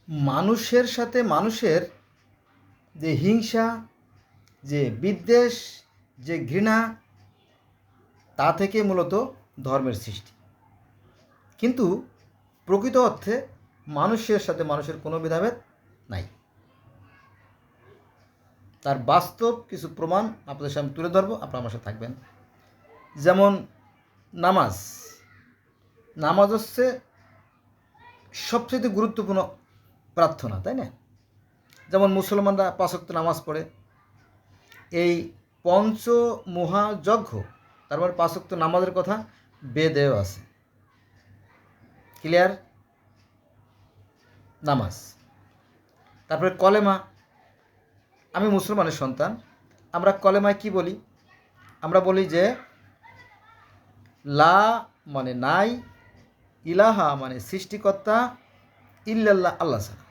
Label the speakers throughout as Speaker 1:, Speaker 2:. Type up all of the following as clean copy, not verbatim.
Speaker 1: মানুষের সাথে মানুষের যে হিংসা, যে বিদ্বেষ, যে ঘৃণা, তা থেকে মূলত ধর্মের সৃষ্টি। কিন্তু প্রকৃত অর্থে মানুষের সাথে মানুষের কোনো ভেদাভেদ নাই। তার বাস্তব কিছু প্রমাণ আপনাদের সামনে তুলে ধরবো, আপনারা আমার সাথে থাকবেন। যেমন নামাজ। নামাজ হচ্ছে সবচেয়ে গুরুত্বপূর্ণ প্রার্থনা, তাই না? যেমন মুসলমানরা 5 ওয়াক্ত নামাজ পড়ে। এই পঞ্চমহাযজ্ঞ, তার মানে 5 ওয়াক্ত নামাজের কথা বেদেও আছে। ক্লিয়ার? নামাজ। তারপরে কলেমা। আমি মুসলমানের সন্তান, আমরা কলেমায় কি বলি? আমরা বলি যে লা মানে নাই, ইলাহা মানে সৃষ্টিকর্তা, ইল্লাল্লাহ আল্লাহ ছাড়া,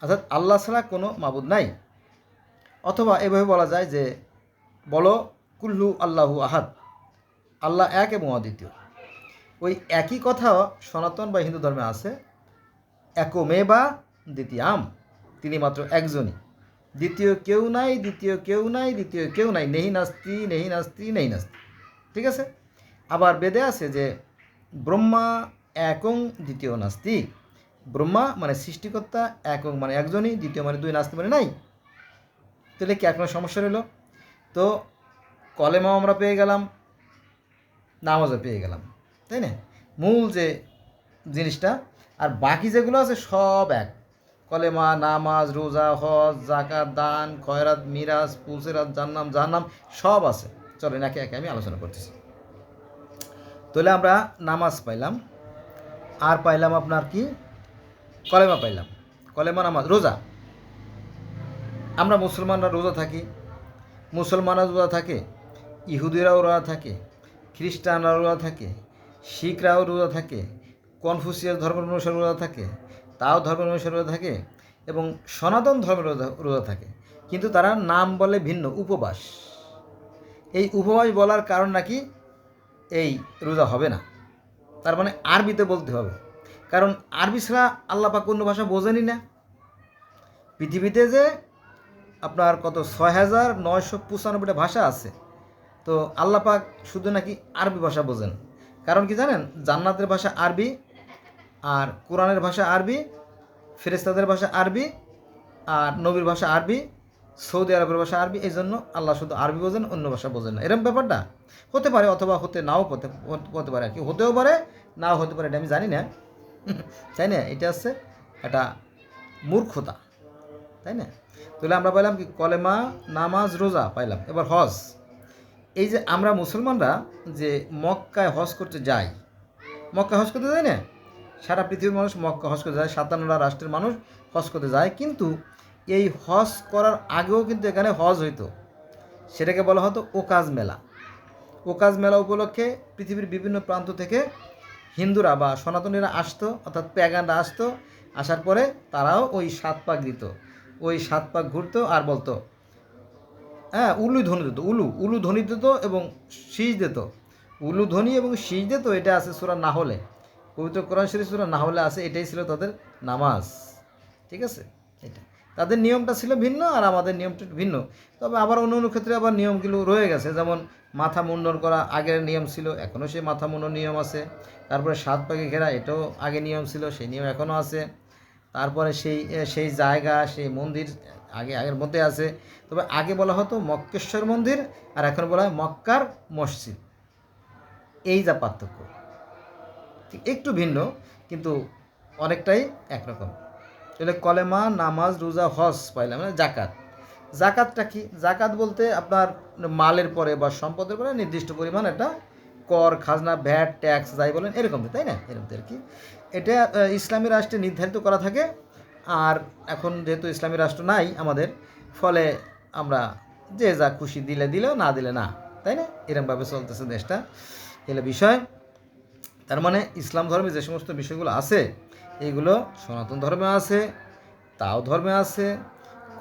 Speaker 1: অর্থাৎ আল্লাহ ছাড়া কোনো মাবুদ নাই। অথবা এভাবে বলা যায় যে বলো কুল্লু আল্লাহু আহাদ, আল্লাহ এক এবং অদ্বিতীয়। ওই একই কথা সনাতন বা হিন্দু ধর্মে আছে, একমে বা দ্বিতীয়াম, তিনি মাত্র একজনই, দ্বিতীয় কেউ নাই, দ্বিতীয় কেউ নাই, দ্বিতীয় কেউ নাই, নেহি নাস্তি নেহি নাস্তি নেহি নাস্তি। ঠিক আছে? আবার বেদে আছে যে ব্রহ্মা একং দ্বিতীয় নাস্তি, ব্রহ্মা মানে সৃষ্টিকর্তা, একং মানে একজনই, দ্বিতীয় মানে দুই, নাস্তি মানে নাই। তাহলে কি কোনো সমস্যা রইল? তো কলেমাও আমরা পেয়ে গেলাম, নামাজও পেয়ে গেলাম, তাই না? মূল যে জিনিসটা, আর বাকি যেগুলো আছে সব এক। কলেমা, নামাজ, রোজা, হজ, জাকাত, দান, খয়রাত, মিরাজ, পুলসিরাত, জান্নাম, জাহান্নাম সব আছে। চলেন একে একে আমি আলোচনা করতেছি। তাহলে আমরা নামাজ পাইলাম, আর পাইলাম আপনার কি? কলেমা পাইলাম। কলেমা, নামাজ, রোজা। আমরা মুসলমানরা রোজা থাকি, মুসলমানরা রোজা থাকে, ইহুদিরাও রোজা থাকে, খ্রিস্টানরাও রোজা থাকে, শিখরাও রোজা থাকে, কনফুসিয়াস ধর্মের অনুসারে রোজা থাকে, তাও ধর্মের অনুসারে রোজা থাকে, এবং সনাতন ধর্মের রোজা থাকে। কিন্তু তারা নাম বলে ভিন্ন, উপবাস। এই উপবাস বলার কারণ নাকি এই রোজা হবে না, তার মানে আরবিতে বলতে হবে। কারণ আরবি ছাড়া আল্লাহ পাক অন্য ভাষা বোঝেনি না। পৃথিবীতে যে আপনার কত 6,995টা ভাষা আছে, তো আল্লাহ পাক শুধু নাকি আরবি ভাষা বোঝেন। কারণ কি জানেন? জান্নাতের ভাষা আরবি, আর কোরআনের ভাষা আরবি, ফেরেশতাদের ভাষা আরবি, আর নবীর ভাষা আরবি, সৌদি আরবের ভাষা আরবি। এই জন্য আল্লাহ শুধু আরবি বোঝেন, অন্য ভাষা বোঝেন না। এরকম ব্যাপারটা হতে পারে, অথবা হতে নাও হতে পারে আর কি, হতেও পারে নাও হতে পারে, এটা আমি জানি না, তাই না? এটা হচ্ছে একটা মূর্খতা, তাই না? তাহলে আমরা পাইলাম কি? কলেমা, নামাজ, রোজা পাইলাম। এবার হজ। এই যে আমরা মুসলমানরা যে মক্কায় হজ করতে যাই, মক্কায় হজ করতে যায় না? সারা পৃথিবীর মানুষ মক্কা হজ করতে যায়, 57টা রাষ্ট্রের মানুষ হজ করতে যায়। কিন্তু এই হজ করার আগেও কিন্তু এখানে হজ হইতো, সেটাকে বলা হতো ওকাজ মেলা। ওকাজ মেলা উপলক্ষে পৃথিবীর বিভিন্ন প্রান্ত থেকে হিন্দুরা বা সনাতনীরা আসতো, অর্থাৎ প্যাগানরা আসতো। আসার পরে তারাও ওই 7 পাক দিত, ওই 7 পাক ঘুরতো আর বলতো, হ্যাঁ, উলু ধ্বনি দিত, উলু ধ্বনি দিত এবং শীষ দিত। উলু ধ্বনি এবং শীষ দিত, এটা আছে সূরা নাহলে, পবিত্র কোরআন শরীফ সূরা নাহলে আছে। এটাই ছিল তাদের নামাজ। ঠিক আছে? এটা তাদের নিয়মটা ছিল ভিন্ন, আর আমাদের নিয়মটা ভিন্ন। তবে আবার অন্য অন্য ক্ষেত্রে আবার নিয়মগুলো রয়ে গেছে। যেমন মাথা মুন্ডন করা আগের নিয়ম ছিল, এখনও সেই মাথা মুন্ডন নিয়ম আছে। তারপরে 7 পাকে ঘেরা, এটাও আগে নিয়ম ছিল, সেই নিয়ম এখনও আছে। তারপরে সেই জায়গা, সেই মন্দির আগের মধ্যে আছে। তবে আগে বলা হতো মক্কেশ্বর মন্দির, আর এখন বলা হয় মক্কার মসজিদ। এই যা পার্থক্য, ঠিক একটু ভিন্ন, কিন্তু অনেকটাই একরকম। তাহলে কলেমা, নামাজ, রোজা, হজ পাইলাম। মানে জাকাত। জাকাতটা কি? জাকাত বলতে আপনার মালের পরে বা সম্পদের পরে নির্দিষ্ট পরিমাণ একটা কর, খাজনা, ভ্যাট, ট্যাক্স যাই বলেন, এরকম, তাই না? এরকম আর কি। এটা ইসলামী রাষ্ট্রে নির্ধারিত করা থাকে। আর এখন যেহেতু ইসলামী রাষ্ট্র নাই আমাদের, ফলে আমরা যে যা খুশি দিলে দিলেও, না দিলে না, তাই না? এরকমভাবে চলতেছে দেশটা। এগুলো বিষয়। তার মানে ইসলাম ধর্মে যে সমস্ত বিষয়গুলো আছে, এইগুলো সনাতন ধর্মে আছে, তাও ধর্মে আছে,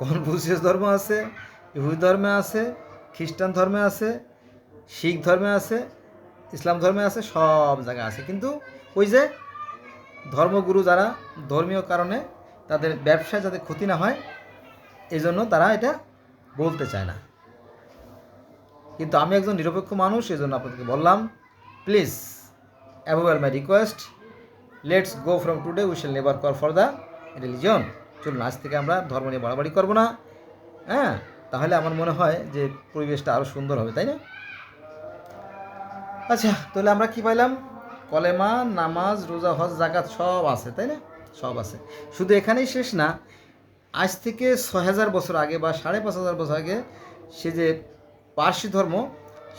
Speaker 1: কনফুসিয়াস ধর্ম আছে, ইহুদি ধর্মে আছে, খ্রিস্টান ধর্মে আছে, শিখ ধর্মে আছে, ইসলাম ধর্মে আছে, সব জায়গায় আছে। কিন্তু ওই যে ধর্মগুরু যারা ধর্মীয় কারণে তাদের ব্যবসায় যাতে ক্ষতি না হয় এই জন্য তারা এটা বলতে চায় না। কিন্তু আমি একজন নিরপেক্ষ মানুষ, এই জন্য আপনাদেরকে বললাম, please avoid my request, let's go from today we shall never call for the religion. চলুন আজ থেকে আমরা ধর্ম নিয়ে বাড়াবাড়ি করবো না, হ্যাঁ, তাহলে আমার মনে হয় যে পরিবেশটা আরও সুন্দর হবে, তাই না? আচ্ছা, তাহলে আমরা কি পাইলাম? কলেমা, নামাজ, রোজা, হজ, জাকাত সব আছে, তাই না? সব আছে। শুধু এখানেই শেষ না, আজ থেকে ৬,০০০ বছর আগে বা ৫,৫০০ বছর আগে সে যে পার্সি ধর্ম,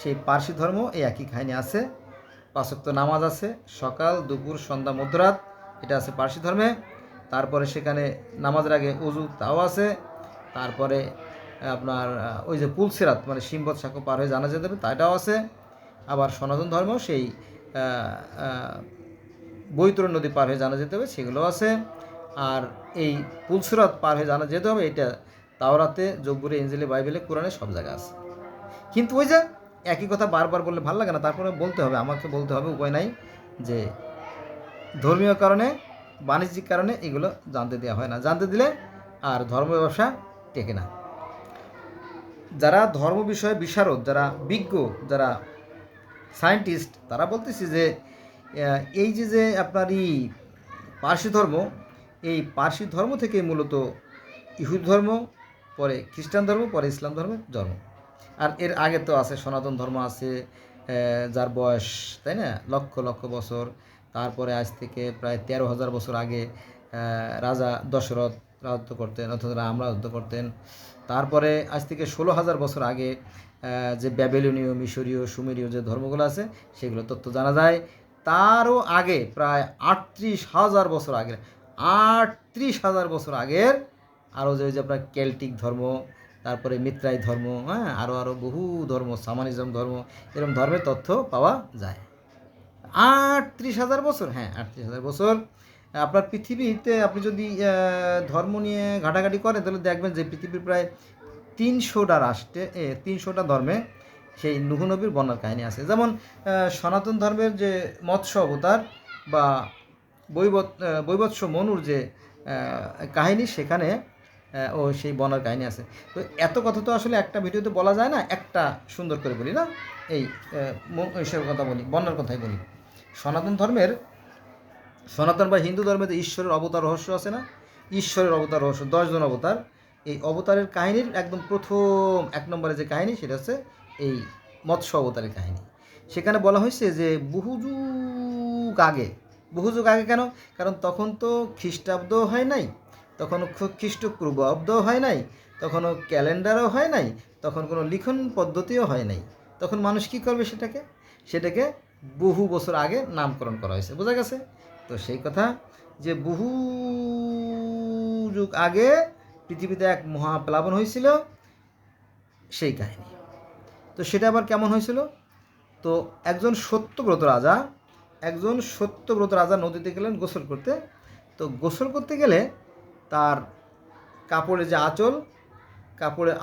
Speaker 1: সেই পার্সি ধর্ম এই একই কাহিনী আছে। ৫ ওয়াক্ত নামাজ আছে, সকাল, দুপুর, সন্ধ্যা, মধ্যরাত, এটা আছে পার্সি ধর্মে। তারপরে সেখানে নামাজের আগে উজু, তাও আছে। তারপরে আপনার ওই যে পুলসিরাত মানে সিম্বত সাঁকো পার হয়ে জানা যেতে হবে, তাটাও আছে। আবার সনাতন ধর্ম সেই বৈতরণ নদী পার হয়ে জানা যেতে হবে, সেগুলো আছে। আর এই পুলসিরাত পার হয়ে জানা যেতে হবে, এটা তাওরাতে, জব্বুরে, ইনজিলে, বাইবেলে, কোরআনে সব জায়গায় আছে। কিন্তু ওই যে একই কথা বারবার বললে ভালো লাগে না, তারপরে বলতে হবে, আমাকে বলতে হবে, উপায় নাই, যে ধর্মীয় কারণে, বাণিজ্যিক কারণে এগুলো জানতে দেওয়া হয় না। জানতে দিলে আর ধর্ম ব্যবসা টেকে না। যারা ধর্ম বিষয়ে বিশারদ, যারা বিজ্ঞ, যারা সায়েন্টিস্ট, তারা বলতেছে যে এই যে আপনার পার্সি ধর্ম, এই পার্সি ধর্ম থেকে মূলত ইহুদ ধর্ম, পরে খ্রিস্টান ধর্ম, পরে ইসলাম ধর্মের জন্ম। আর এর আগে তো আছে সনাতন ধর্ম আছে, যার বয়স, তাই না, লক্ষ লক্ষ বছর। তারপরে আজ থেকে প্রায় ১৩,০০০ বছর আগে রাজা দশরথ রাজত্ব করতেন, অর্থাৎ রাম রাজত্ব করতেন। তারপরে আজ থেকে ১৬,০০০ বছর আগে যে ব্যাবিলনীয়, মিশরীয়, সুমেরীয় যে ধর্মগুলো আছে সেগুলো তথ্য জানা যায়। তারও আগে প্রায় ৩৮,০০০ বছর আগের, ৩৮,০০০ বছর আগের আরও যে আপনার কেল্টিক ধর্ম, তারপরে মিত্রাই ধর্ম, হ্যাঁ, আরও বহু ধর্ম, সামানিজম ধর্ম, এরকম ধর্মের তথ্য পাওয়া যায়। ৩৮,০০০ বছর, হ্যাঁ, ৩৮,০০০ বছর। আপনার পৃথিবীতে আপনি যদি ধর্ম নিয়ে ঘাটাঘাটি করেন তাহলে দেখবেন যে পৃথিবীর প্রায় ৩০০টা রাষ্ট্রে, ৩০০টা ধর্মে সেই নূহ নবীর বন্যার কাহিনী আছে। যেমন সনাতন ধর্মের যে মৎস্য অবতার বা বৈবৎস মনুর যে কাহিনী, সেখানে ও সেই বন্যার কাহিনী আছে। তো এত কথা তো আসলে একটা ভিডিওতে বলা যায় না, একটা সুন্দর করে বলি না, এই সব কথা বলি, বন্যার কথাই বলি। সনাতন বা হিন্দু ধর্মের ঈশ্বরের অবতার রহস্য আছে না, ঈশ্বরের অবতার রহস্য, 10 জন অবতার। এই অবতারের কাহিনীর একদম প্রথম 1 নম্বরে যে কাহিনী, সেটা হচ্ছে এই মৎস্য অবতারের কাহিনী। সেখানে বলা হয়েছে যে বহু যুগ আগে কেন? কারণ তখন তো খ্রিস্টাব্দ হয় নাই, তখন খ্রিস্টপূর্বাব্দ হয় নাই, তখনও ক্যালেন্ডারও হয় নাই, তখন কোনো লিখন পদ্ধতিও হয় নাই। তখন মানুষ কী করবে? সেটাকে বহু বছর আগে নামকরণ করা হয়েছে, বোঝা গেছে? তো সেই কথা যে বহু যুগ আগে পৃথিবীতে এক মহাপ্লাবন হয়েছিল, সেই কাহিনী। তো সেটা আবার কেমন হয়েছিল? তো একজন সত্যব্রত রাজা নদীতে গেলেন গোসল করতে। তো গোসল করতে গেলে তার কাপড়ের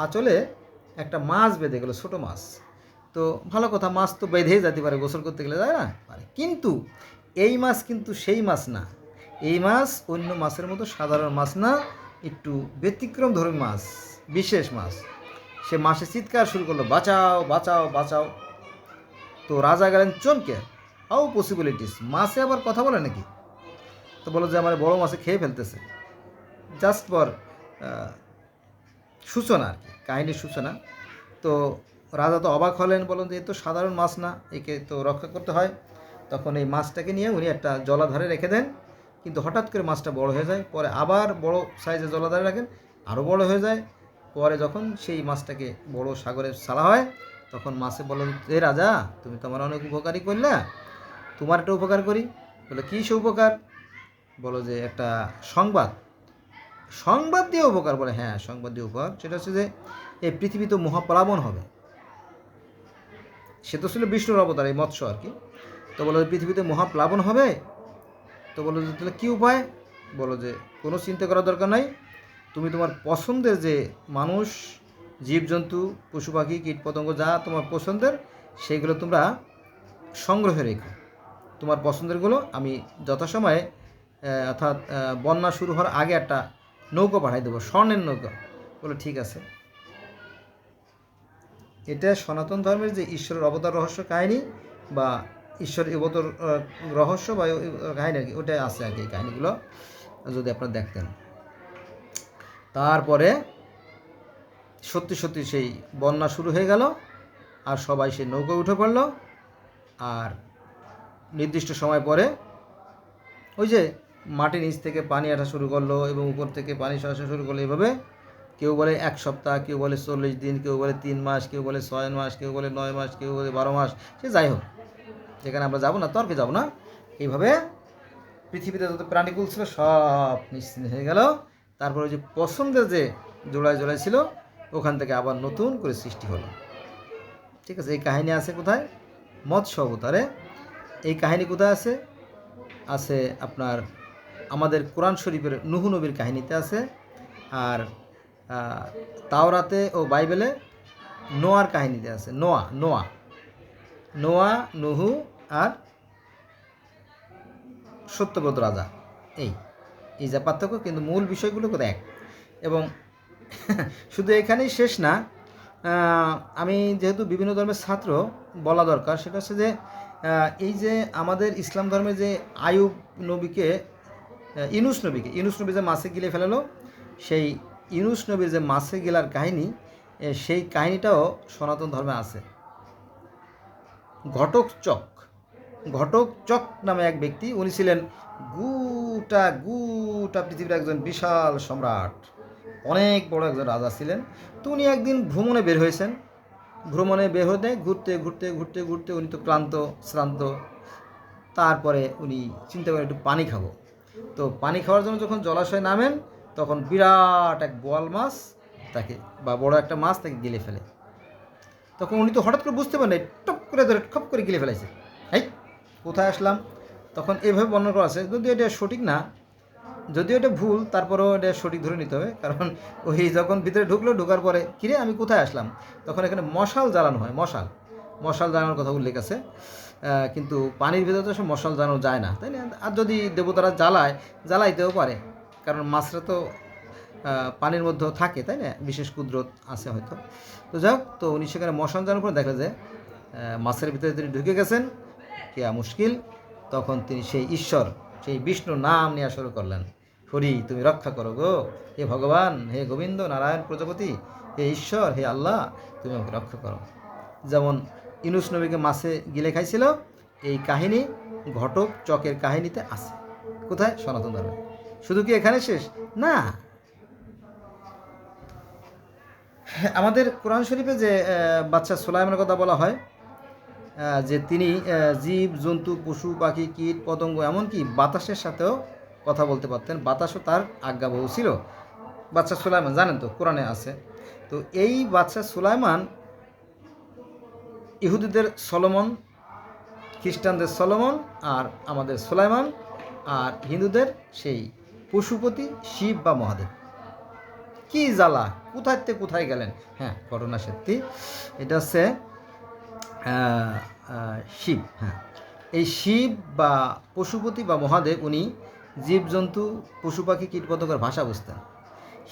Speaker 1: আঁচলে একটা মাছ বেঁধে গেল, ছোটো মাছ। তো ভালো কথা, মাছ তো বেঁধেই যেতে পারে গোসল করতে গেলে, তাই না? কিন্তু এই মাছ কিন্তু সেই মাছ না। এই মাছ অন্য মাছের মতো সাধারণ মাছ না, একটু ব্যতিক্রম ধর্মী মাছ, বিশেষ মাছ। সে মাছে চিৎকার শুরু করলো, বাঁচাও বাঁচাও বাঁচাও। তো রাজা গেলেন চমকে, হাউ পসিবিলিটিস, মাছে আবার কথা বলে নাকি? তো বলো যে আমার বড় মাছে খেয়ে ফেলতেছে, জাস্ট ফর সূচনা আর কি, কাহিনীর সূচনা। তো রাজা তো অবাক হলেন, বলেন যে এ তো সাধারণ মাছ না, একে তো রক্ষা করতে হয়। তখন এই মাছটাকে নিয়ে উনি একটা জলাধারে রেখে দেন, কিন্তু হঠাৎ করে মাছটা বড় হয়ে যায়, পরে আবার বড় সাইজে জলাধারে রাখেন, আরও বড় হয়ে যায়। পরে যখন সেই মাছটাকে বড় সাগরে ছাড়া হয়, তখন মাছে বলে, এ রাজা, তুমি তো আমার অনেক উপকারই করলে, তোমার একটা উপকার করি। বলে, কী সে উপকার? বলো যে একটা সংবাদ দিয়ে উপকার। বলে, হ্যাঁ, সংবাদ দিয়ে উপকার। সেটা হচ্ছে যে এই পৃথিবী তো মহাপ্লাবন হবে। সে তো ছিল বিষ্ণুর অবতার, এই মৎস্য আর কি। তো বলো পৃথিবীতে মহাপ্লাবন হবে। তো বলো যে তাহলে কী উপায়? বলো যে কোনো চিন্তা করার দরকার নাই, তুমি তোমার পছন্দের যে মানুষ, জীবজন্তু, পশু পাখি, কীট পতঙ্গ, যা তোমার পছন্দের, সেইগুলো তোমরা সংগ্রহে রেখো। তোমার পছন্দেরগুলো আমি যথাসময়ে অর্থাৎ বন্যা শুরু হওয়ার আগে একটা নৌকা পাঠাই দেবো, স্বর্ণের নৌকা। বলে ঠিক আছে। এটা সনাতন ধর্মের যে ঈশ্বরের অবতার রহস্য কাহিনী বা ঈশ্বরের অবতার রহস্য বা কাহিনী আর কি, ওটাই আছে আর কি। এই কাহিনিগুলো যদি আপনারা দেখতেন, তারপরে সত্যি সত্যি সেই বন্যা শুরু হয়ে গেল, আর সবাই সেই নৌকায় উঠে পড়ল। আর নির্দিষ্ট সময় পরে ওই যে মাটির নিচ থেকে পানি আসা শুরু করলো এবং উপর থেকে পানি আসা শুরু করলো। এভাবে কেউ বলে 1 সপ্তাহ, কেউ বলে 40 দিন, কেউ বলে 3 মাস, কেউ বলে 6 মাস, কেউ বলে 9 মাস, কেউ বলে 12 মাস। সে যাই হোক, যেখানে আমরা যাবো না, তর্কে যাবো না। এইভাবে পৃথিবীতে যত প্রাণীকুল ছিল সব নিশ্চিন্ত হয়ে গেল। তারপরে ওই যে পছন্দের যে জোড়ায় জোড়ায় ছিল, ওখান থেকে আবার নতুন করে সৃষ্টি হলো। ঠিক আছে। এই কাহিনী আছে কোথায়? মৎস্য অবতারে। এই কাহিনী কোথায় আছে? আছে আপনার আমাদের কোরআন শরীফের নূহ নবীর কাহিনীতে আছে। আর তাওরাতে ও বাইবেলে নোয়ার কাহিনীতে আছে। নোয়া নোয়া নোয়া নুহু আর সত্যব্রত রাজা। এই যা পার্থক্য, কিন্তু মূল বিষয়গুলো কোথায় এক। এবং শুধু এখানেই শেষ না, আমি যেহেতু বিভিন্ন ধর্মের ছাত্র, বলা দরকার সেটা হচ্ছে যে এই যে আমাদের ইসলাম ধর্মে যে আইয়ুব নবীকে, ইউনুস নবী যে মাছে গিলে ফেলালো, সেই ইউনুস নবীর যে মাছে গেলার কাহিনী, সেই কাহিনীটাও সনাতন ধর্মে আছে। ঘটক চক নামে এক ব্যক্তি, উনি ছিলেন গোটা পৃথিবীর একজন বিশাল সম্রাট, অনেক বড় একজন রাজা ছিলেন। তো উনি একদিন ভ্রমণে বের হয়েছেন। ঘুরতে উনি তো শ্রান্ত। তারপরে উনি চিন্তা করেন একটু পানি খাবো। তো পানি খাওয়ার জন্য যখন জলাশয়ে নামেন, তখন বিরাট এক বোয়াল মাছ তাকে, বা বড় একটা মাছ তাকে গিলে ফেলে। তখন উনি তো হঠাৎ করে বুঝতে পারেন, টপ করে ধরে খপ করে গিলে ফেলাইছে। এই কোথায় আসলাম? তখন এভাবে বর্ণনা করা আছে, যদিও এটা সঠিক না, যদিও এটা ভুল, তারপরেও এটা সঠিক ধরে নিতে হবে। কারণ ওই যখন ভিতরে ঢোকার পরে কিরে আমি কোথায় আসলাম, তখন এখানে মশাল জ্বালানো হয়। মশাল জ্বালানোর কথা উল্লেখ আছে। কিন্তু পানির ভিতরে তো সব মশাল জ্বালানো যায় না, তাই না? আর যদি দেবতারা জ্বালাইতেও পারে, কারণ মাছরা তো পানির মধ্যেও থাকে, তাই না? বিশেষ কুদরত আছে হয়তো। তো যাক, তো উনি সেখানে মশাল জ্বালানোর পরে দেখা যায় মাছের ভিতরে তিনি ঢুকে গেছেন, কেয়া মুশকিল। তখন তিনি সেই ঈশ্বর, সেই বিষ্ণুর নাম নেওয়া শুরু করলেন। হরি, তুমি রক্ষা করো গো, হে ভগবান, হে গোবিন্দ নারায়ণ প্রজাপতি, হে ঈশ্বর, হে আল্লাহ, তুমি আমাকে রক্ষা করো। যেমন ইউনুস নবীকে মাছে গিলে খাইছিল, এই কাহিনী ঘটক চকের কাহিনীতে আছে। কোথায়? সনাতন ধর্মে। শুধু কি এখানে শেষ? না, আমাদের কোরআন শরীফে যে বাচ্চা সুলাইমানের কথা বলা হয়, যে তিনি জীব জন্তু পশু পাখি কীট পতঙ্গ এমনকি বাতাসের সাথেও কথা বলতে পারতেন। বাতাসও তার আজ্ঞাবহ ছিল। বাচ্চা সুলাইমান জানেন তো, কোরআনে আছে। তো এই বাচ্চা সুলাইমান ইহুদিদের সলোমন, খ্রিস্টানদের সলোমন, আর আমাদের সুলাইমান, আর হিন্দুদের সেই পশুপতি শিব বা মহাদেব। কি জ্বালা, কোথায় থেকে কোথায় গেলেন। হ্যাঁ, ঘটনা সত্যি। এটা হচ্ছে শিব। হ্যাঁ, এই শিব বা পশুপতি বা মহাদেব, উনি জীবজন্তু পশু পাখি কীটপতঙ্গের ভাষা বুঝতেন।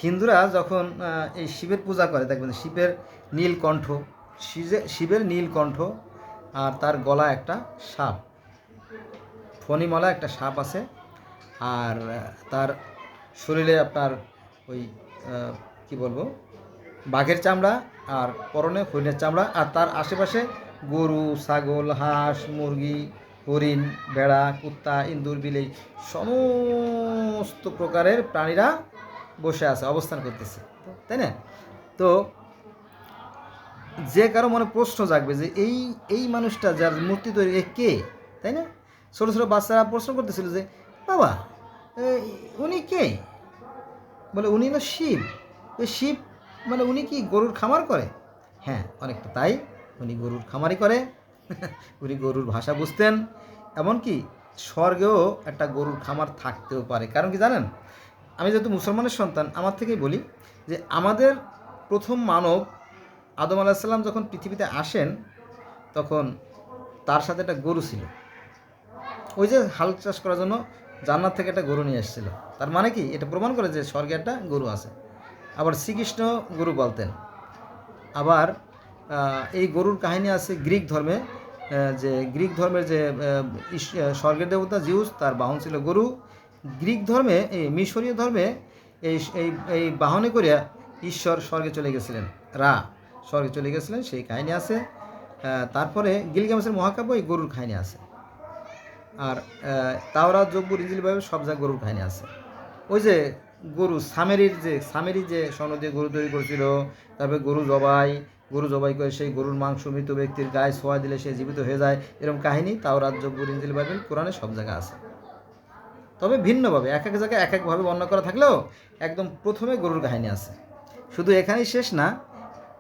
Speaker 1: হিন্দুরা যখন এই শিবের পূজা করে, দেখবেন শিবের নীলকণ্ঠ, আর তার গলা একটা সাপ, ফণিমালা একটা সাপ আছে। আর তার শরীরে আপনার ওই কি বলবো, বাঘের চামড়া, আর পরনে হরিণের চামড়া, আর তার আশেপাশে গরু, ছাগল, হাঁস, মুরগি, হরিণ, ভেড়া, কুত্তা, ইন্দুর, বিলেই সমস্ত প্রকারের প্রাণীরা বসে আছে, অবস্থান করতেছে, তাই না? তো যে কারো মনে প্রশ্ন জাগবে যে এই মানুষটা যার মূর্তি তৈরি, কে, তাই না? ছোটো ছোটো বাচ্চারা প্রশ্ন করতেছিল যে বাবা উনি কে? বলে উনি না শিব। শিব মানে উনি কি গরুর খামার করে? হ্যাঁ, অনেকটা তাই। উনি গরুর খামারই করে। উনি গরুর ভাষা বুঝতেন। এমনকি স্বর্গেও একটা গরুর খামার থাকতেও পারে। কারণ কি জানেন? আমি যেহেতু মুসলমানের সন্তান, আমার থেকেই বলি যে আমাদের প্রথম মানব আদম আলাইহিস সালাম যখন পৃথিবীতে আসেন, তখন তার সাথে একটা গরু ছিল। ওই যে হাল চাষ করার জন্য জান্নাত থেকে একটা গরু নিয়ে এসেছিল। তার মানে কি, এটা প্রমাণ করে যে স্বর্গে একটা গরু আছে। আবার শ্রীকৃষ্ণ গরু বলতেন। আবার এই গরুর কাহিনী আছে গ্রিক ধর্মে, যে গ্রিক ধর্মের যে স্বর্গের দেবতা জিউস, তার বাহন ছিল গরু। গ্রিক ধর্মে, এই মিশরীয় ধর্মে এই এই এই বাহনে করে ঈশ্বর স্বর্গে চলে গেছিলেন, রা স্বর্গে চলে গেছিলেন, সেই কাহিনী আছে। তারপরে গিলগামেশের মহাকাব্য এই গরুর কাহিনী আছে। আর তাওরাত, জব্বুর, ইনজিল, বাইবেল সব জায়গায় গরুর কাহিনী আছে। ওই যে গরু সামেরি যে স্বর্ণ দিয়ে গরু তৈরি করেছিল, তারপরে গরু জবাই করে সেই গরুর মাংস মৃত ব্যক্তির গায়ে ছোঁয়া দিলে সে জীবিত হয়ে যায়, এরকম কাহিনী তাওরাত, জব্বুর, ইনজিল, বাইবেল, কোরআনে সব জায়গায় আছে। তবে ভিন্নভাবে এক এক জায়গায় এক একভাবে বর্ণনা করা থাকলেও একদম প্রথমে গরুর কাহিনী আছে। শুধু এখানেই শেষ না,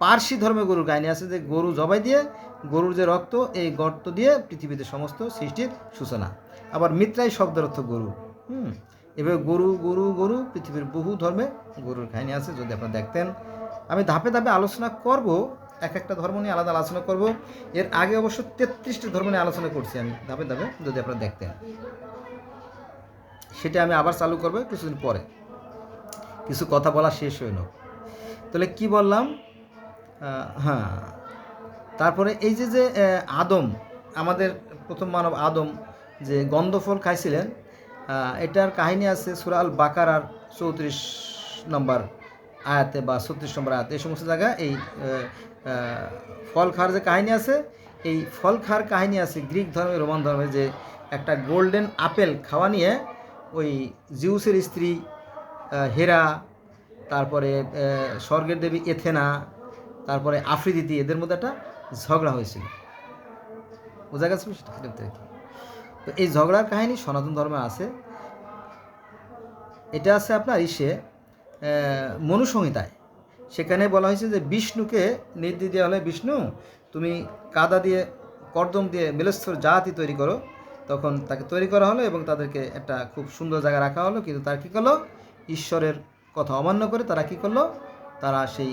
Speaker 1: পার্সি ধর্মে গরুর কাহিনী আছে, যে গরু জবাই দিয়ে গরুর যে রক্ত, এই গর্ত দিয়ে পৃথিবীতে সমস্ত সৃষ্টির সূচনা। আবার মিত্রাই শব্দের অর্থ গরু। এভাবে গরু গরু গরু পৃথিবীর বহু ধর্মে গরুর কাহিনী আছে, যদি আপনারা দেখতেন। আমি ধাপে ধাপে আলোচনা করব, এক একটা ধর্ম নিয়ে আলাদা আলোচনা করব। এর আগে অবশ্য 33টি ধর্ম নিয়ে আলোচনা করছি আমি ধাপে ধাপে, যদি আপনারা দেখতেন। সেটা আমি আবার চালু করবো কিছুদিন পরে, কিছু কথা বলা শেষ হইল। তাহলে কি বললাম? হ্যাঁ, তারপরে এই যে আদম, আমাদের প্রথম মানব আদম যে গন্ধফল খাইছিলেন, এটার কাহিনী আছে সূরা আল বাকারার 34 নম্বর আয়াতে বা 36 নম্বর আয়াতে, এই সমস্ত জায়গায় এই ফল খাওয়ার যে কাহিনী আছে, এই ফল খাওয়ার কাহিনী আছে গ্রিক ধর্মে, রোমান ধর্মে, যে একটা গোল্ডেন আপেল খাওয়া নিয়ে ওই জিউসের স্ত্রী হেরা, তারপরে স্বর্গের দেবী এথেনা, তারপরে আফ্রিদিতি, এদের মধ্যে একটা ঝগড়া হয়েছিল। বোঝা গেছে সেটা? তো এই ঝগড়ার কাহিনী সনাতন ধর্মে আছে। এটা আছে আপনার মনুসংহিতায়। সেখানে বলা হয়েছে যে বিষ্ণুকে নির্দেশ দেওয়া হলে, বিষ্ণু তুমি কাদা দিয়ে, কর্দম দিয়ে মেলেশ্বর জাতি তৈরি করো। তখন তাকে তৈরি করা হলো এবং তাদেরকে একটা খুব সুন্দর জায়গায় রাখা হলো। কিন্তু তারা কী করলো? ঈশ্বরের কথা অমান্য করে তারা কী করলো? তারা সেই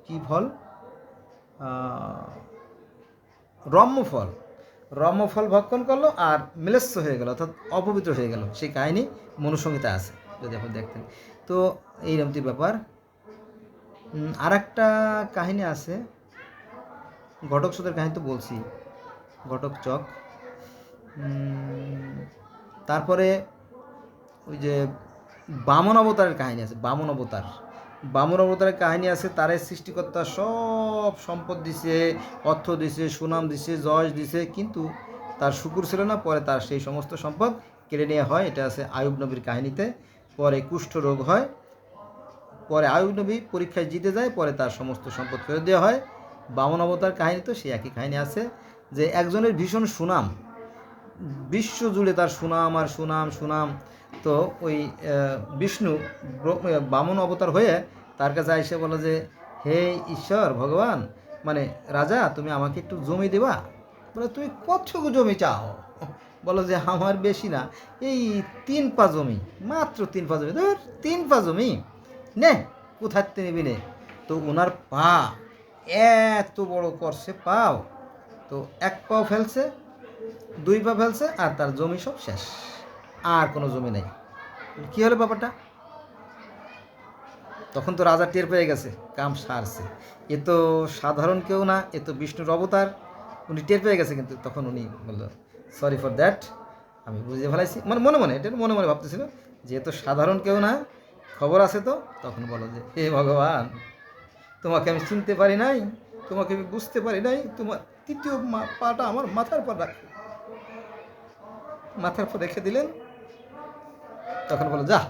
Speaker 1: কী ফল, রম্যফল ভক্ষণ করলো আর মিলেস্য হয়ে গেল, অর্থাৎ অপবিত্র হয়ে গেল। সেই কাহিনী মনুসংহিতা আছে, যদি আপনি দেখতেন। তো এইরকমটি ব্যাপার। আর একটা কাহিনী আছে, ঘটক চোখের কাহিনী তো বলছি, ঘটক চক। তারপরে ওই যে বামন অবতারের কাহিনী আছে, বামন অবতারের কাহিনী আছে। তারে সৃষ্টিকর্তা সব সম্পদ দিছে, অর্থ দিছে, সুনাম দিছে, যশ দিছে, কিন্তু তার শুকুর ছিল না। পরে তার সেই সমস্ত সম্পদ কেড়ে নেওয়া হয়। এটা আছে আয়ুব নবীর কাহিনীতে। পরে কুষ্ঠ রোগ হয়, পরে আয়ুব নবী পরীক্ষায় জিতে যায়, পরে তার সমস্ত সম্পদ ফেরত দেওয়া হয়। বামন অবতার কাহিনী তো সেই একই কাহিনী আছে, যে একজনের ভীষণ সুনাম, বিশ্ব জুড়ে তার সুনাম আর সুনাম। তো ওই বিষ্ণু বামন অবতার হয়ে তার কাছে এসে বলে যে, হে ঈশ্বর ভগবান, মানে রাজা, তুমি আমাকে একটু জমি দেবা। বলে, তুমি কতটুকু জমি চাও? বলো যে আমার বেশি না, এই 3 পা জমি, মাত্র 3 পা জমি। ধর 3 পা জমি নে, কোথাতে নিবি নে। তো ওনার পা এত বড় করছে পাও, তো 1 পাও ফেলছে, 2 পা ফেলছে, আর তার জমি সব শেষ, আর কোনো জমি নেই। কী হলো ব্যাপারটা? তখন তো রাজা টের পেয়ে গেছে, কাম সারছে। এ তো সাধারণ কেউ না, এ তো বিষ্ণুর অবতার। উনি টের পেয়ে গেছে, কিন্তু তখন উনি বললো, সরি ফর দ্যাট, আমি বুঝে ফেলাইছি। মানে মনে এটা মনে ভাবতেছিল যে এ তো সাধারণ কেউ না, খবর আছে তো। তখন বলো যে, হে ভগবান, তোমাকে আমি চিনতে পারি নাই, তোমাকে আমি বুঝতে পারি নাই, তোমার 3য় পাটা আমার মাথার পর রাখো। মাথার পর রেখে দিলেন। তখন বলো, যা,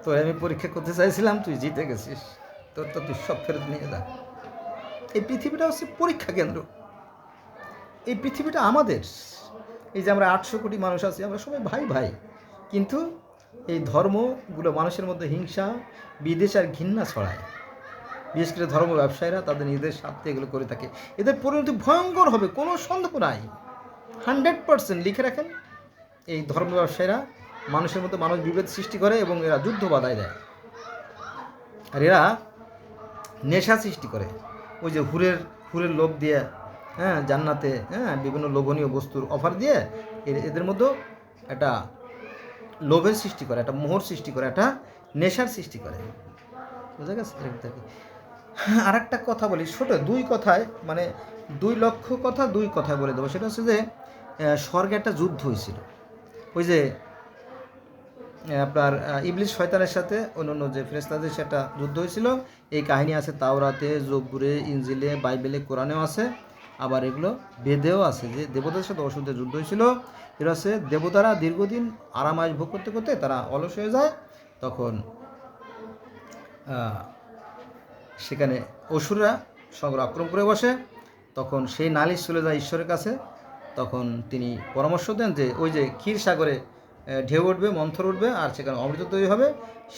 Speaker 1: তোর আমি পরীক্ষা করতে চাইছিলাম, তুই জিতে গেছিস, তোর তো তুই সব ফেরত নিয়ে যা। এই পৃথিবীটা হচ্ছে পরীক্ষা কেন্দ্র। এই পৃথিবীটা আমাদের, এই যে আমরা 800 কোটি মানুষ আছি, আমরা সবাই ভাই, কিন্তু এই ধর্মগুলো মানুষের মধ্যে হিংসা, বিদ্বেষ আর ঘৃণা ছড়ায়। বিশেষ করে ধর্ম ব্যবসায়ীরা তাদের নিজেদের স্বার্থে এগুলো করে থাকে। এদের পরিণতি ভয়ঙ্কর হবে, কোনো সন্দেহ নাই, 100% লিখে রাখেন। এই ধর্ম ব্যবসায়ীরা মানুষের মধ্যে মানুষ বিভেদ সৃষ্টি করে এবং এরা যুদ্ধ বাধায় দেয়। আর এরা নেশা সৃষ্টি করে, ওই যে হুরের লোভ দিয়ে হ্যাঁ, জান্নাতে বিভিন্ন লোভনীয় বস্তুর অফার দিয়ে এদের মধ্যেও একটা লোভের সৃষ্টি করে, একটা মোহর সৃষ্টি করে, একটা নেশার সৃষ্টি করে। বুঝা গেছে? এরকম থাকে। আর একটা কথা বলি ছোট, দুই কথায় মানে 2 লক্ষ কথা 2 কথায় বলে দেবো। সেটা হচ্ছে যে স্বর্গে একটা যুদ্ধ হয়েছিল। ওই যে আপনার ইবলিস শয়তানের সাথে অন্যান্য যে ফেরেশতাদের সাথে একটা যুদ্ধ হয়েছিল। এই কাহিনী আছে তাওরাতে, জবুরে, ইনজিলে, বাইবেলে, কোরআনেও আছে। আবার এগুলো বেদেও আছে যে দেবতাদের সাথে অসুরদের যুদ্ধ হয়েছিল। এটা হচ্ছে দেবতারা দীর্ঘদিন আরামায়েশ ভোগ করতে করতে তারা অলস হয়ে যায়। তখন সেখানে অসুররা সঙ্গে আক্রমণ করে বসে। তখন সেই নালিশ চলে যায় ঈশ্বরের কাছে। তখন তিনি পরামর্শ দেন যে ওই যে ক্ষীর সাগরে ঢেউ উঠবে, মন্থর উঠবে, আর সেখানে অমৃত তৈরি হবে।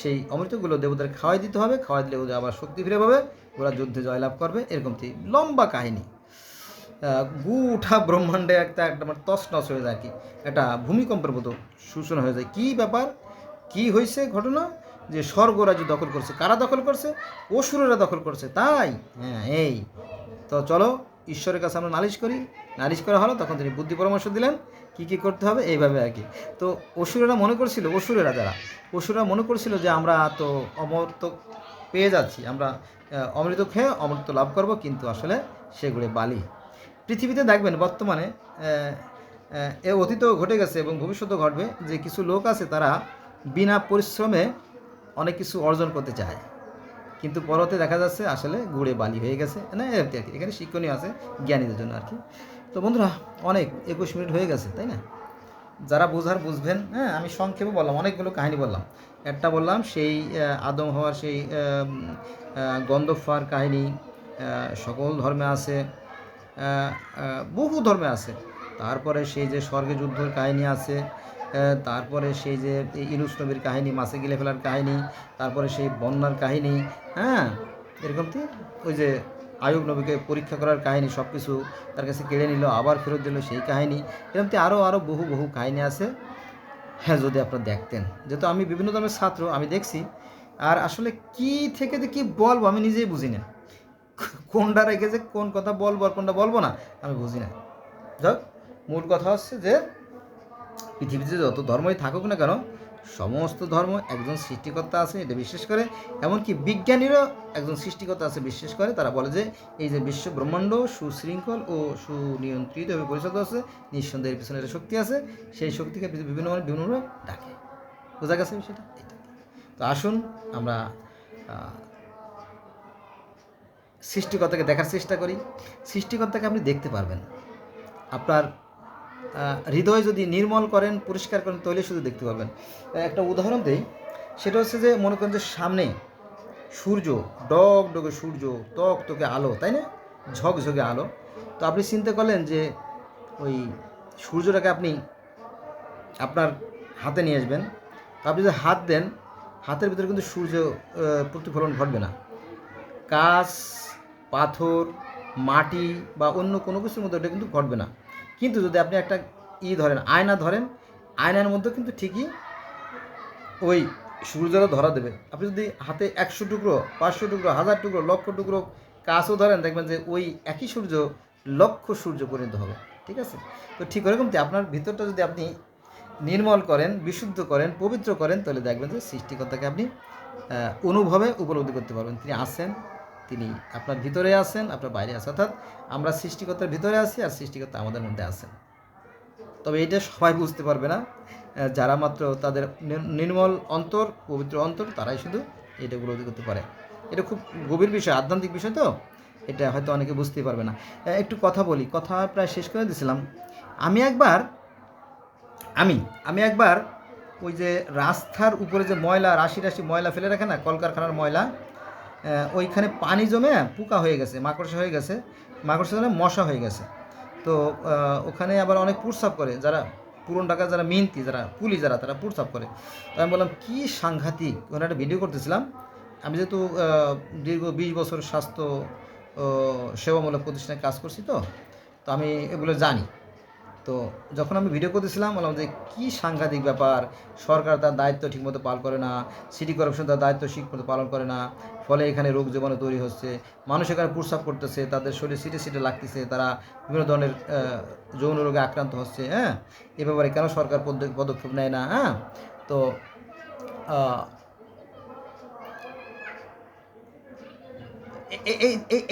Speaker 1: সেই অমৃতগুলো দেবতার খাওয়াই দিতে হবে, খাওয়াই দিলে ওদের আবার শক্তি ফিরে পাবে, ওরা যুদ্ধে জয়লাভ করবে। এরকম লম্বা কাহিনী। গোটা ব্রহ্মাণ্ডে একটা মানে তছনছ হয়ে যায়, কি একটা ভূমিকম্পের মতো সূচনা হয়ে যায়। কী ব্যাপার, কি হয়েছে ঘটনা? যে স্বর্গরাজ্য দখল করছে। কারা দখল করছে? অসুরেরা দখল করছে। তাই এই তো চলো ঈশ্বরের কাছে আমরা নালিশ করি। নালিশ করা হলো, তখন তিনি বুদ্ধি পরামর্শ দিলেন কি কি করতে হবে, এইভাবে আর কি। তো অসুরেরা মনে করছিল, অসুরেরা মনে করছিল যে আমরা তো অমৃত পেয়ে যাচ্ছি, আমরা অমৃত খেয়ে অমৃত লাভ করব, কিন্তু আসলে সেগুলো বালি। পৃথিবীতে দেখবেন বর্তমানে এ অতীতও ঘটে গেছে এবং ভবিষ্যতেও ঘটবে যে কিছু লোক আছে তারা বিনা পরিশ্রমে অনেক কিছু অর্জন করতে চায়, কিন্তু পরতে দেখা যাচ্ছে আসলে গুড়ে বালি হয়ে গেছে। না আর কি, এখানে শিক্ষণীয় আছে জ্ঞানীদের জন্য আর কি। তো বন্ধুরা, অনেক 21 মিনিট হয়ে গেছে, তাই না? যারা বোঝার বুঝবেন। আমি সংক্ষেপে বললাম, অনেকগুলো কাহিনী বললাম। একটা বললাম সেই আদম হওয়ার সেই গন্ধফার কাহিনী, সকল ধর্মে আছে, বহু ধর্মে আছে। তারপরে সেই যে স্বর্গে যুদ্ধের কাহিনী আছে, তারপরে সেই যে ইউনুস নবীর কাহিনী, মাছে গিলে ফেলার কাহিনী, তারপরে সেই বন্যার কাহিনী, এরকম ওই যে আয়ুব নবীকে পরীক্ষা করার কাহিনী, সব কিছু তার কাছে কেড়ে নিল আবার ফেরত দিল সেই কাহিনী। এরকম আরও বহু বহু কাহিনী আছে। যদি আপনারা দেখতেন, যেহেতু আমি বিভিন্ন ধরনের ছাত্র, আমি দেখছি। আর আসলে কি থেকে যে কী বলবো আমি নিজেই বুঝি না, কোনটা রেখে যে কোন কথা বলবো আর কোনটা বলবো না আমি বুঝি না। যাক, মূল কথা হচ্ছে যে পৃথিবীতে যত ধর্মই থাকুক না কেন, সমস্ত ধর্ম একজন সৃষ্টিকর্তা আছে এটা বিশ্বাস করে। এমনকি বিজ্ঞানীরও একজন সৃষ্টিকর্তা আছে বিশ্বাস করে। তারা বলে যে এই যে বিশ্ব ব্রহ্মাণ্ড সুশৃঙ্খল ও সুনিয়ন্ত্রিতভাবে পরিচালিত আছে, নিঃসন্দেহের পিছনে একটা শক্তি আছে, সেই শক্তিকে বিভিন্নভাবে ডাকে। বোঝা গেছে বিষয়টা? এটা তো আসুন আমরা সৃষ্টিকর্তাকে দেখার চেষ্টা করি। সৃষ্টিকর্তাকে আপনি দেখতে পারবেন, আপনার হৃদয় যদি নির্মল করেন, পরিষ্কার করেন, তাহলে শুধু দেখতে পাবেন। একটা উদাহরণ দিই, সেটা হচ্ছে যে মনে করেন যে সামনে সূর্য, ডগডগে সূর্য, তকতকে আলো, তাই না? ঝকঝকে আলো। তো আপনি চিন্তা করলেন যে ওই সূর্যটাকে আপনি আপনার হাতে নিয়ে আসবেন। আপনি যদি হাত দেন, হাতের ভিতরে কিন্তু সূর্য প্রতিফলন ঘটবে না। কাঁচ, পাথর, মাটি বা অন্য কোনো কিছুর মধ্যে ওটা কিন্তু ঘটবে না। কিন্তু যদি আপনি একটা ধরেন, আয়না ধরেন, আয়নার মধ্যে কিন্তু ঠিকই ওই সূর্যটা ধরা দেবে। আপনি যদি হাতে 100 টুকরো, 500 টুকরো, 1000 টুকরো, লক্ষ টুকরো কাঁচও ধরেন, দেখবেন যে ওই একই সূর্য লক্ষ সূর্য পরিণত হবে। ঠিক আছে? তো ঠিক ওরকম আপনার ভিতরটা যদি আপনি নির্মল করেন, বিশুদ্ধ করেন, পবিত্র করেন, তাহলে দেখবেন যে সৃষ্টিকর্তাকে আপনি অনুভবে উপলব্ধি করতে পারবেন। তিনি আছেন, তিনি আপনার ভিতরে আছেন, আপনার বাইরে আছেন। অর্থাৎ আমরা সৃষ্টিকর্তার ভিতরে আছি আর সৃষ্টিকর্তা আমাদের মধ্যে আছেন। তবে এটা সবাই বুঝতে পারবে না। যারা মাত্র তাদের নির্মল অন্তর, পবিত্র অন্তর, তারাই শুধু এটা উপলব্ধি করতে পারে। এটা খুব গভীর বিষয়, আধ্যাত্মিক বিষয়, তো এটা হয়তো অনেকে বুঝতেই পারবে না। একটু কথা বলি, কথা প্রায় শেষ করে দিয়েছিলাম। আমি একবার ওই যে রাস্তার উপরে যে ময়লা, রাশি রাশি ময়লা ফেলে রাখে না, কলকারখানার ময়লা, ওইখানে পানি জমে পোকা হয়ে গেছে, মাকড়সা হয়ে গেছে, মাকড়সা জমে মশা হয়ে গেছে। তো ওখানে আবার অনেক পুরসাপ করে, যারা পুরন ঢাকা, যারা মিনতি, যারা কুলি, যারা তারা পুরসাপ করে। তো আমি বললাম কী সাংঘাতিক। ওখানে একটা ভিডিও করতেছিলাম। আমি যেহেতু দীর্ঘ 20 বছর স্বাস্থ্য সেবামূলক প্রতিষ্ঠানে কাজ করছি, তো আমি এগুলো জানি। তো যখন আমি ভিডিও করতেছিলাম বললাম যে কী সাংঘাতিক ব্যাপার, সরকার তার দায়িত্ব ঠিকমতো পালন করে না, সিটি কর্পোরেশন তার দায়িত্ব ঠিকমতো পালন করে না, ফলে এখানে রোগ জীবাণু তৈরি হচ্ছে, মানুষ এখানে প্রস্রাব করতেছে, তাদের শরীরে সিটে সিটে লাগতেছে, তারা বিভিন্ন ধরনের যৌন রোগে আক্রান্ত হচ্ছে। হ্যাঁ, এ ব্যাপারে কেন সরকার পদক্ষেপ নেয় না? হ্যাঁ, তো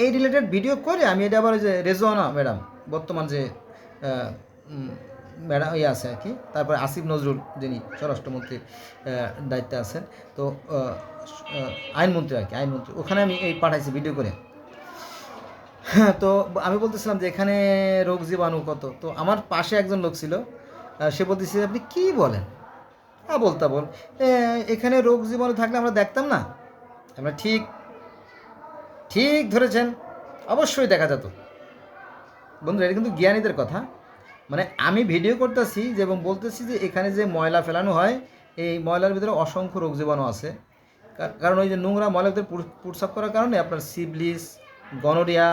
Speaker 1: এই রিলেটেড ভিডিও করে আমি এটা আবার যে রেজওয়ানা ম্যাডাম, বর্তমান যে ম্যাডাম আছে আর কি, তারপরে আসিফ নজরুল যিনি স্বরাষ্ট্রমন্ত্রীর দায়িত্বে আছেন, তো আইনমন্ত্রী আর কি, আইনমন্ত্রী, ওখানে আমি এই পাঠাইছি ভিডিও করে। হ্যাঁ, তো আমি বলতেছিলাম যে এখানে রোগ জীবাণু কত, তো আমার পাশে একজন লোক ছিল, সে বলতেছে আপনি কী বলেন, বলতা বল, এখানে রোগ জীবাণু থাকলে আমরা দেখতাম না। আমরা ঠিক ঠিক ধরেছেন, অবশ্যই দেখা যেত। বন্ধুরা, এটা কিন্তু জ্ঞানীদের কথা। মানে আমি ভিডিও করতেছি যে এবং বলতেছি যে এখানে যে ময়লা ফেলানো হয়, এই ময়লার ভিতরে অসংখ্য রোগ জীবাণু আছে। কারণ ওই যে নোংরা ময়লার ভিতরে প্রস্রাব করার কারণে আপনার syphilis, gonorrhoea,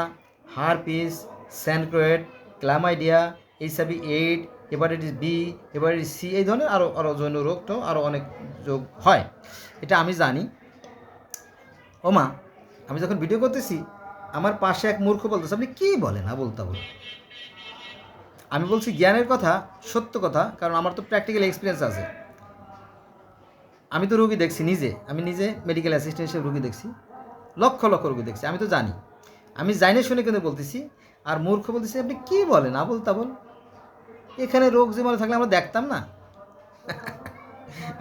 Speaker 1: herpes, chancroid, chlamydia, HIV AIDS, hepatitis B, hepatitis C, এই ধরনের আরও যৌন রোগটাও আরও অনেক রোগ হয়, এটা আমি জানি। ওমা, আমি যখন ভিডিও করতেছি আমার পাশে এক মূর্খ বলতেছে আপনি কী বলেন, বলতে বল। আমি বলছি জ্ঞানের কথা, সত্য কথা, কারণ আমার তো প্র্যাকটিক্যাল এক্সপিরিয়েন্স আছে। আমি তো রুগী দেখছি নিজে, আমি নিজে মেডিকেল অ্যাসিস্ট্যান্ট হিসেবে রুগী দেখছি, লক্ষ লক্ষ রুগী দেখছি, আমি তো জানি। আমি জানি শুনে কিন্তু বলতেছি, আর মূর্খ বলতেছি আপনি কী বলেন, বলতা বল, এখানে রোগ জীবাণু থাকলে আমরা দেখতাম না।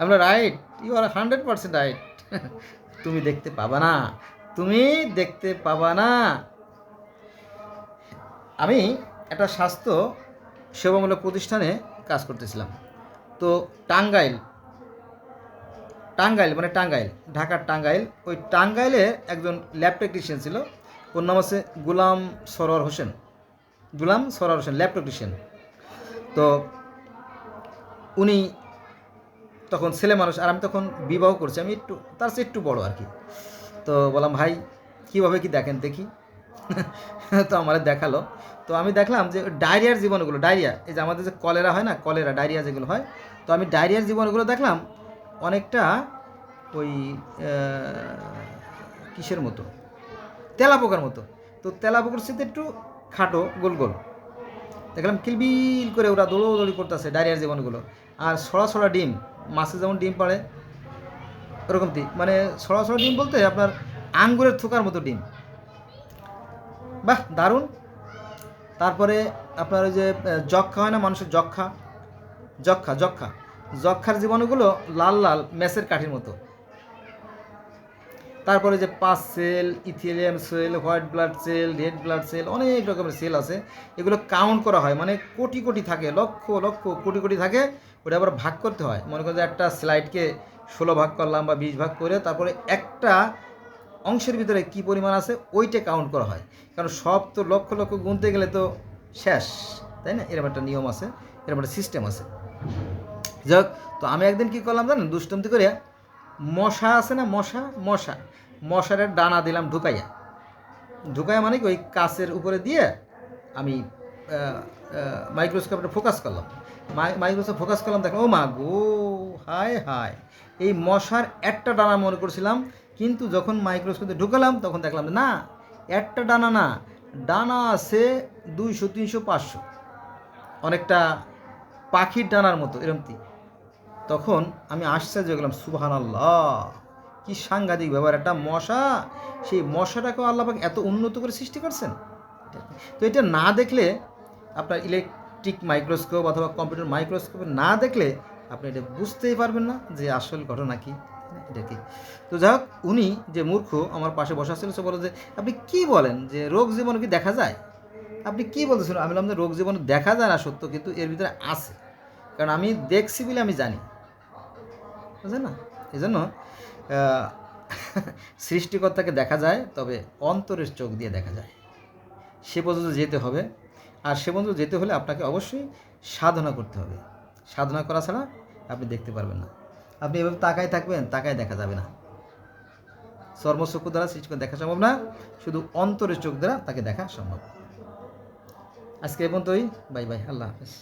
Speaker 1: আমরা রাইট, ইউ আর 100% রাইট। তুমি দেখতে পাবা না, তুমি দেখতে পাবা না। আমি একটা স্বাস্থ্য সেবামূলক প্রতিষ্ঠানে কাজ করতেছিলাম। তো টাঙ্গাইল মানে টাঙ্গাইল, ঢাকার টাঙ্গাইল, ওই টাঙ্গাইলে একজন ল্যাব টেকনিশিয়ান ছিল, ওর নাম আছে গোলাম সরোয়ার হোসেন, ল্যাব টেকনিশিয়ান। তো উনি তখন ছেলে মানুষ, আর আমি তখন বিবাহ করছি, আমি একটু তার চেয়ে একটু বড় আর কি। তো বললাম ভাই কীভাবে কি দেখেন দেখি। তো আমাদের দেখালো, তো আমি দেখলাম যে ডায়রিয়ার জীবাণুগুলো, ডায়রিয়া, এই যে আমাদের যে কলেরা হয় না, কলেরা, ডায়রিয়া যেগুলো হয়, তো আমি ডায়রিয়ার জীবাণুগুলো দেখলাম অনেকটা ওই কিসের মতো, তেলাপোকার মতো। তো তেলাপোকার সাথে একটু খাটো, গোল গোল, দেখলাম কিলবিল করে ওরা দৌড়োদৌড়ি করতেছে ডায়রিয়ার জীবাণুগুলো। আর ছড়া ছড়া ডিম, মাছে যেমন ডিম পাড়ে ওরকম মানে ছড়া ছড়া ডিম বলতে আপনার আঙ্গুরের থোকার মতো ডিম, বাহ দারুণ। তারপরে আপনার ওই যে যক্ষা হয় না মানুষের, যক্ষার জীবাণুগুলো লাল লাল ম্যাচের কাঠির মতো। তারপরে যে pus cell, epithelium cell, white blood cell, red blood cell, অনেক রকমের সেল আছে, এগুলো কাউন্ট করা হয়, মানে কোটি কোটি থাকে, লক্ষ লক্ষ কোটি কোটি থাকে, ওটা আবার ভাগ করতে হয়। মনে করেন যে একটা স্লাইডকে 16 ভাগ করলাম বা 20 ভাগ করে, তারপরে একটা অংশের ভিতরে কি পরিমাণ আছে ওইটা কাউন্ট করা হয়, কারণ সব তো লক্ষ লক্ষ গুনতে গেলে তো শেষ, তাই না? এরকম একটা নিয়ম আছে, এরকম একটা সিস্টেম আছে। যাক, তো আমি একদিন কী করলাম জানেন, দুষ্টুমি করে মশা আছে না, মশার ডানা দিলাম ঢুকাইয়া মানে কি ওই কাচের উপরে দিয়ে আমি মাইক্রোস্কোপটা ফোকাস করলাম, দেখলাম ও মা গো, হায় হায়, এই মশার একটা ডানা মনে করছিলাম, কিন্তু যখন মাইক্রোস্কোপে ঢুকালাম তখন দেখলাম না, একটা ডানা না, ডানা আছে 200, 300, 500, অনেকটা পাখির ডানার মতো এরমতি। তখন আমি আশ্চর্য গেলাম, সুবহানাল্লাহ, কি সাংঘাতিক ব্যাপার, একটা মশা, সেই মশাটাকেও আল্লাহ পাক এত উন্নত করে সৃষ্টি করছেন। তো এটা না দেখলে, আপনার ইলেকট্রিক মাইক্রোস্কোপ অথবা কম্পিউটার মাইক্রোস্কোপে না দেখলে আপনি এটা বুঝতেই পারবেন না যে আসল ঘটনা কী, এটা কি। তো যাই হোক, উনি যে মূর্খ আমার পাশে বসা ছিল, সে বলে যে আপনি কী বলেন যে রোগ জীবাণু কি দেখা যায়, আপনি কী বলতেছেন। আমি বললাম যে রোগ জীবাণু দেখা যায় না সত্য, কিন্তু এর ভিতরে আছে, কারণ আমি দেখছি বলে আমি জানি, বুঝলেন না? এই জন্য সৃষ্টিকর্তাকে দেখা যায়, তবে অন্তরের চোখ দিয়ে দেখা যায়, সে পর্যন্ত যেতে হবে। আর সে পর্যন্ত যেতে হলে আপনাকে অবশ্যই সাধনা করতে হবে, সাধনা করা ছাড়া আপনি দেখতে পারবেন না। আপনি এভাবে তাকায় থাকবেন, তাকায় দেখা যাবে না, চর্মচক্ষু দ্বারা সৃষ্টিকর্তা দেখা সম্ভব না, শুধু অন্তরের চোখ দ্বারা তাকে দেখা সম্ভব। আজকে এ পর্যন্তই, বাই বাই, আল্লাহ হাফেজ।